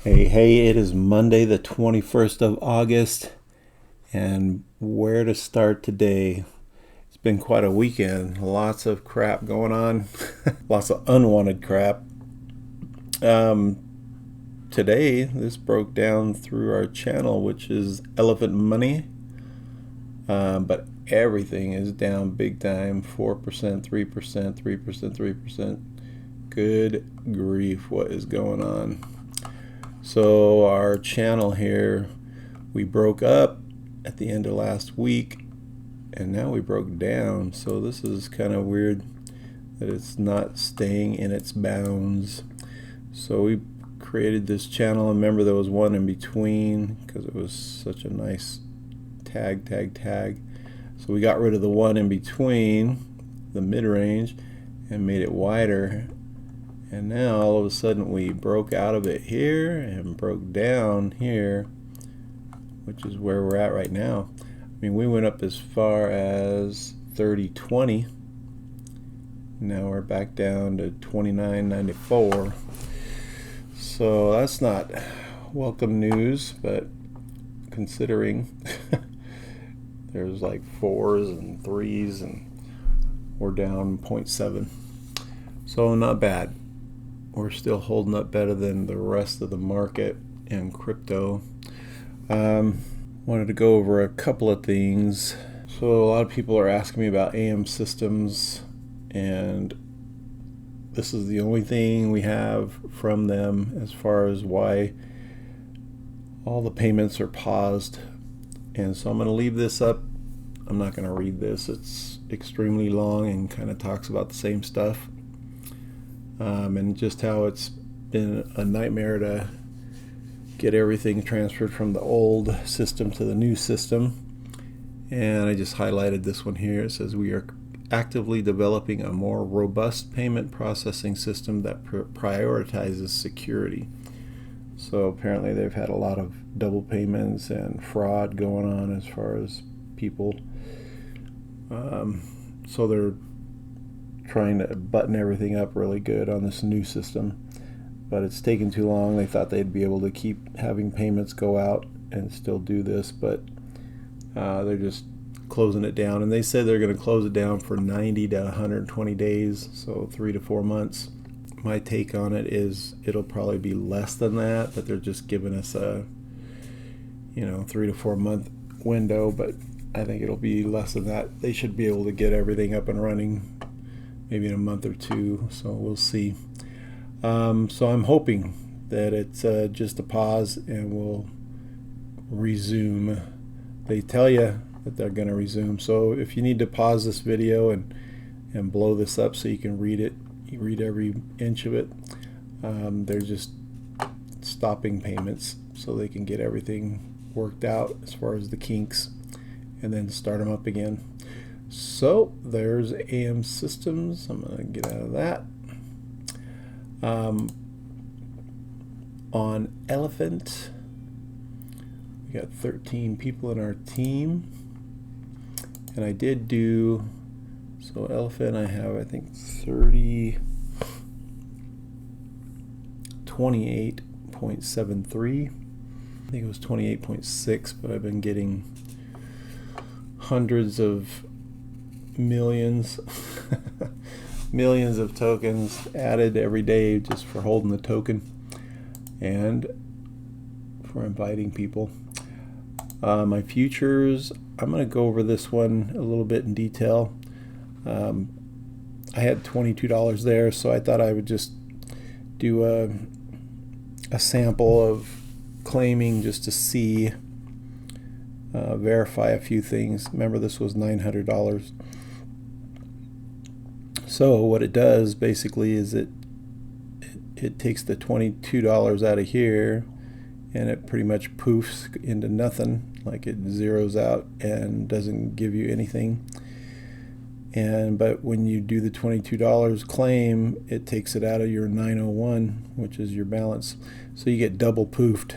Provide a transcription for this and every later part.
Hey, it is Monday, the 21st of August, and where to start today? It's been quite a weekend. Lots of crap going on, lots of unwanted crap. Um, Today, this broke down through our channel, which is Elephant Money, but everything is down big time 4%, 3%, 3%, 3%. Good grief, what is going on? So our channel here, we broke up at the end of last week and now we broke down, so this is kind of weird that it's not staying in its bounds. So we created this channel, and remember there was one in between because it was such a nice tag. So we got rid of the one in between, the mid-range, and made it wider. And now all of a sudden we broke out of it here and broke down here, which is where we're at right now. I mean, we went up as far as 30.20. Now we're back down to 29.94. So that's not welcome news, but considering there's like 4s and 3s and we're down 0.7. So not bad. We're still holding up better than the rest of the market and crypto. Wanted to go over a couple of things. So a lot of people are asking me about AM systems, and this is the only thing we have from them as far as why all the payments are paused. And so I'm going to leave this up. I'm not going to read this. It's extremely long and kind of talks about the same stuff. And just how it's been a nightmare to get everything transferred from the old system to the new system. And I just highlighted this one here. It says we are actively developing a more robust payment processing system that prioritizes security. So apparently they've had a lot of double payments and fraud going on as far as people. So they're trying to button everything up really good on this new system, but it's taken too long. They thought they'd be able to keep having payments go out and still do this, but they're just closing it down, and they said they're going to close it down for 90 to 120 days, so 3 to 4 months. My take on it is it'll probably be less than that, but they're just giving us a 3 to 4 month window, but I think it'll be less than that. They should be able to get everything up and running maybe in a month or two, so we'll see. So I'm hoping that it's just a pause and we'll resume. They tell you that they're going to resume, so if you need to pause this video and blow this up so you can read it, you read every inch of it. They're just stopping payments so they can get everything worked out as far as the kinks and then start them up again. So there's AM systems. I'm going to get out of that. On Elephant, we got 13 people in our team, and I did do, so Elephant I have I think 28.73. I think it was 28.6, but I've been getting hundreds of millions millions of tokens added every day just for holding the token and for inviting people. My futures, I'm going to go over this one a little bit in detail. I had $22 there, so I thought I would just do a sample of claiming just to see, verify a few things. Remember, this was $900. So what it does basically is it takes the $22 out of here and it pretty much poofs into nothing, like it zeroes out and doesn't give you anything. But when you do the $22 claim, it takes it out of your 901, which is your balance. So you get double poofed.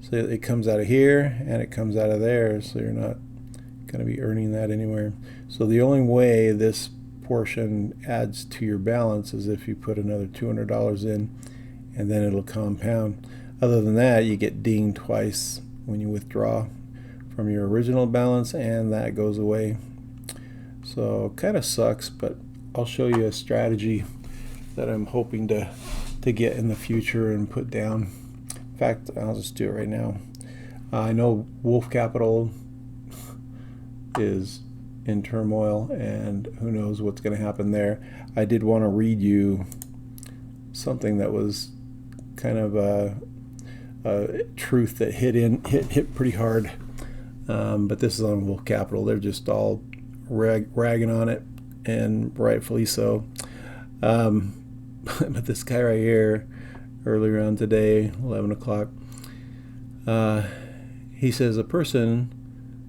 So it comes out of here and it comes out of there, so you're not going to be earning that anywhere. So the only way this portion adds to your balance is if you put another $200 in, and then it'll compound. Other than that, you get dinged twice when you withdraw from your original balance, and that goes away. So kind of sucks, but I'll show you a strategy that I'm hoping to get in the future and put down. In fact, I'll just do it right now. I know Wolf Capital is in turmoil, and who knows what's going to happen there. I did want to read you something that was kind of a truth that hit pretty hard. But this is on Wolf Capital. They're just all ragging on it, and rightfully so. But this guy right here, earlier on today, 11 o'clock, he says a person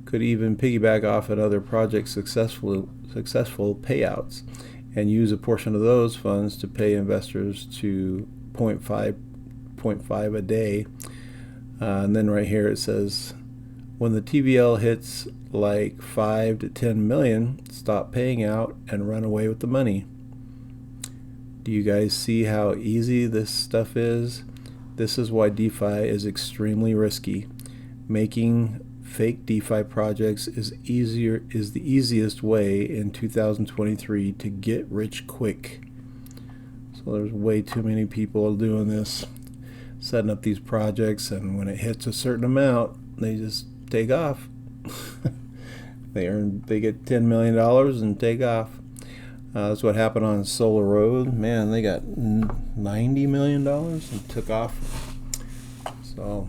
could even piggyback off another project's successful payouts and use a portion of those funds to pay investors to 0.5 a day. And then right here it says, when the TVL hits like 5 to 10 million, stop paying out and run away with the money. Do you guys see how easy this stuff is? This is why DeFi is extremely risky. Making fake DeFi projects is the easiest way in 2023 to get rich quick. So there's way too many people doing this, setting up these projects, and when it hits a certain amount, they just take off. They get $10 million and take off. That's what happened on Solar Road. Man, they got $90 million and took off. So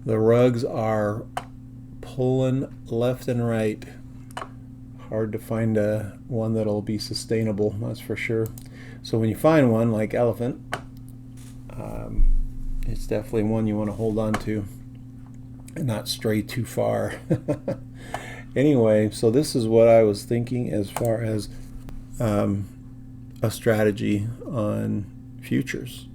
the rugs are pulling left and right. Hard to find one that'll be sustainable, that's for sure. So when you find one like Elephant, it's definitely one you want to hold on to and not stray too far. Anyway, so this is what I was thinking as far as a strategy on futures.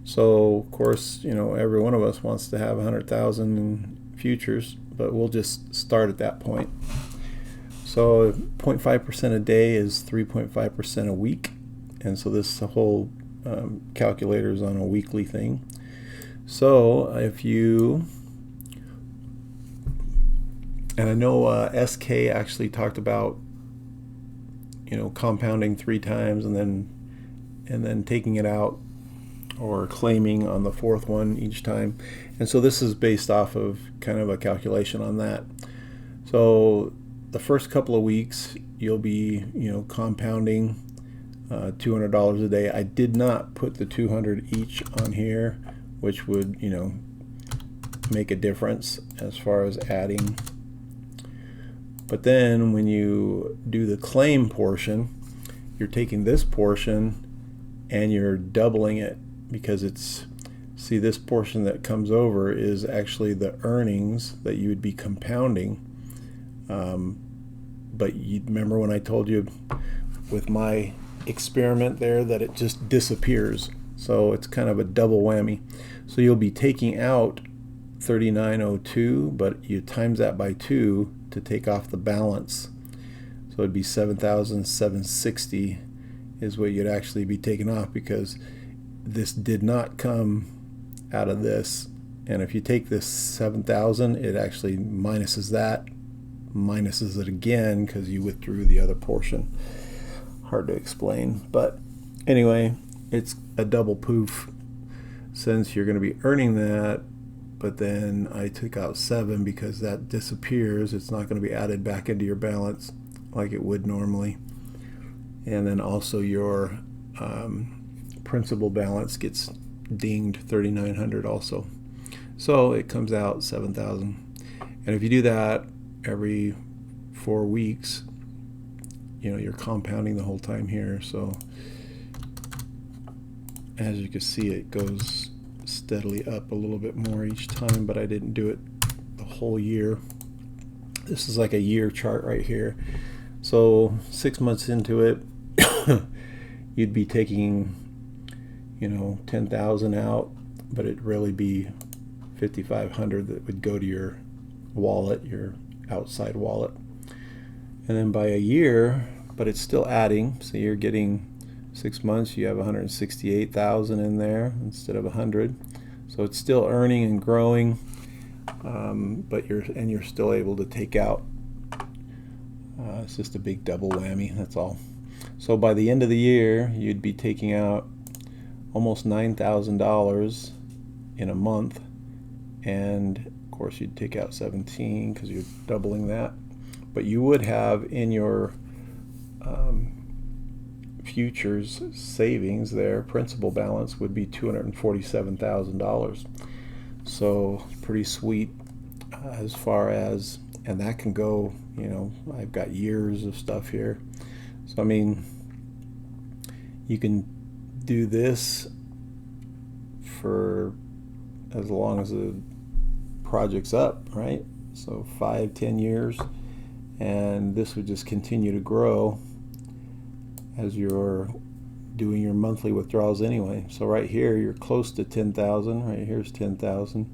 So of course, every one of us wants to have 100,000 in futures, but we'll just start at that point. So 0.5% a day is 3.5% a week, and so this whole calculator is on a weekly thing. So if you, and I know SK actually talked about compounding 3 times and then taking it out or claiming on the 4th one each time. And so this is based off of kind of a calculation on that. So the first couple of weeks you'll be compounding $200 a day. I did not put the 200 each on here, which would make a difference as far as adding. But then when you do the claim portion, you're taking this portion and you're doubling it, because this portion that comes over is actually the earnings that you would be compounding. But you remember when I told you with my experiment there that it just disappears. So it's kind of a double whammy. So you'll be taking out 3902, but you times that by 2 to take off the balance. So it'd be 7,760 is what you'd actually be taking off, because this did not come out of this. And if you take this 7,000, it actually minuses it again because you withdrew the other portion. Hard to explain, but anyway, it's a double poof, since you're going to be earning that. But then I took out 7 because that disappears. It's not going to be added back into your balance like it would normally. And then also your principal balance gets dinged 3,900 also. So it comes out 7,000. And if you do that every 4 weeks, you're compounding the whole time here. So as you can see, it goes steadily up a little bit more each time, but I didn't do it the whole year. This is like a year chart right here. So 6 months into it, you'd be taking 10,000 out, but it'd really be 5,500 that would go to your wallet, your outside wallet. And then by a year, but it's still adding, so you're getting 6 months you have 168,000 in there instead of 100. So it's still earning and growing, but you're still able to take out. It's just a big double whammy, that's all. So by the end of the year, you'd be taking out almost $9,000 in a month, and of course you'd take out 17 because you're doubling that. But you would have in your futures savings there, principal balance would be $247,000. So pretty sweet as far as, and that can go, you know, I've got years of stuff here. So I mean, you can do this for as long as the project's up, right? So 5-10 years, and this would just continue to grow as you're doing your monthly withdrawals anyway. So right here you're close to 10,000. Right here's 10,000.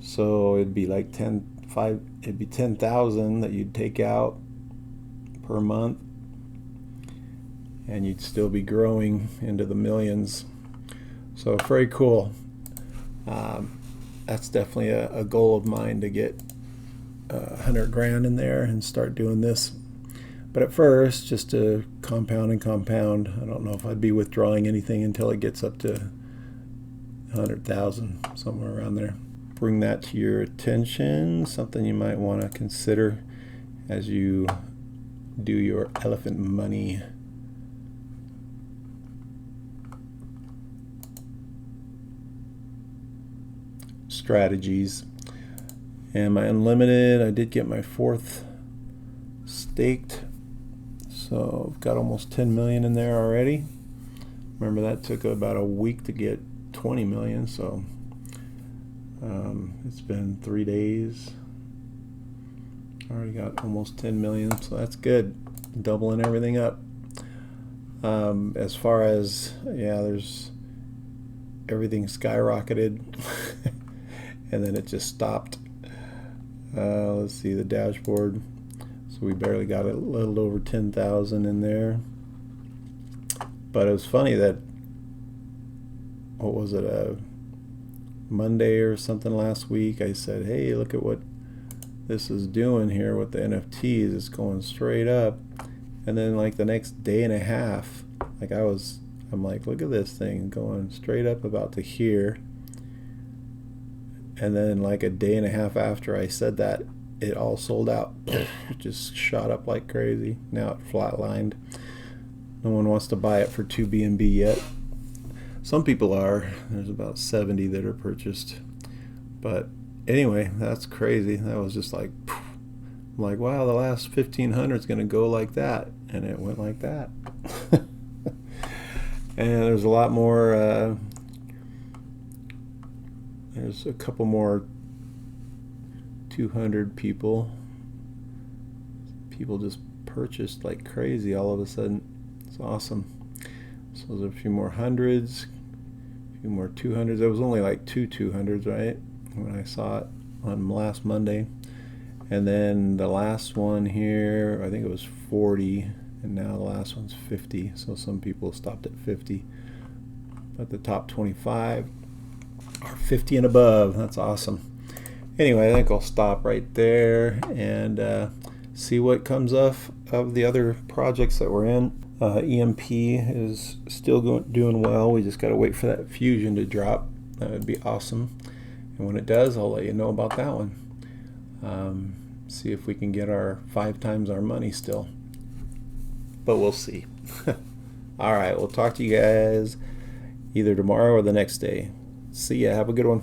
So it'd be like 10,000 that you'd take out per month, and you'd still be growing into the millions. So very cool. That's definitely a goal of mine, to get 100 grand in there and start doing this. But at first, just to compound and compound. I don't know if I'd be withdrawing anything until it gets up to 100,000, somewhere around there. Bring that to your attention, something you might want to consider as you do your elephant money. Strategies. And my unlimited, I did get my 4th staked, so I've got almost 10 million in there already. Remember, that took about a week to get 20 million, so it's been 3 days. Already got almost 10 million, so that's good. Doubling everything up. As far as, yeah, there's everything skyrocketed and then it just stopped. Let's see the dashboard. So we barely got a little over 10,000 in there. But it was funny that, what was it, a Monday or something last week, I said, hey, look at what this is doing here with the NFTs. It's going straight up. And then like the next day and a half, like I'm like, look at this thing going straight up about to here. And then like a day and a half after I said that, it all sold out. It just shot up like crazy. Now it flatlined. No one wants to buy it for 2 BNB yet. Some people are. There's about 70 that are purchased. But anyway, that's crazy. That was just like, I'm like, wow, the last 1,500 is going to go like that. And it went like that. And there's a lot more. There's a couple more 200 people just purchased like crazy all of a sudden. It's awesome. So there's a few more hundreds, a few more 200s. There was only like 2 200s, right, when I saw it on last Monday. And then the last one here, I think it was 40, and now the last one's 50. So some people stopped at 50, but the top 25 are 50 and above. That's awesome. Anyway, I think I'll stop right there and see what comes of the other projects that we're in. EMP is still doing well. We just got to wait for that fusion to drop. That would be awesome. And when it does, I'll let you know about that one. See if we can get our 5 times our money still. But we'll see. All right, we'll talk to you guys either tomorrow or the next day. See ya. Have a good one.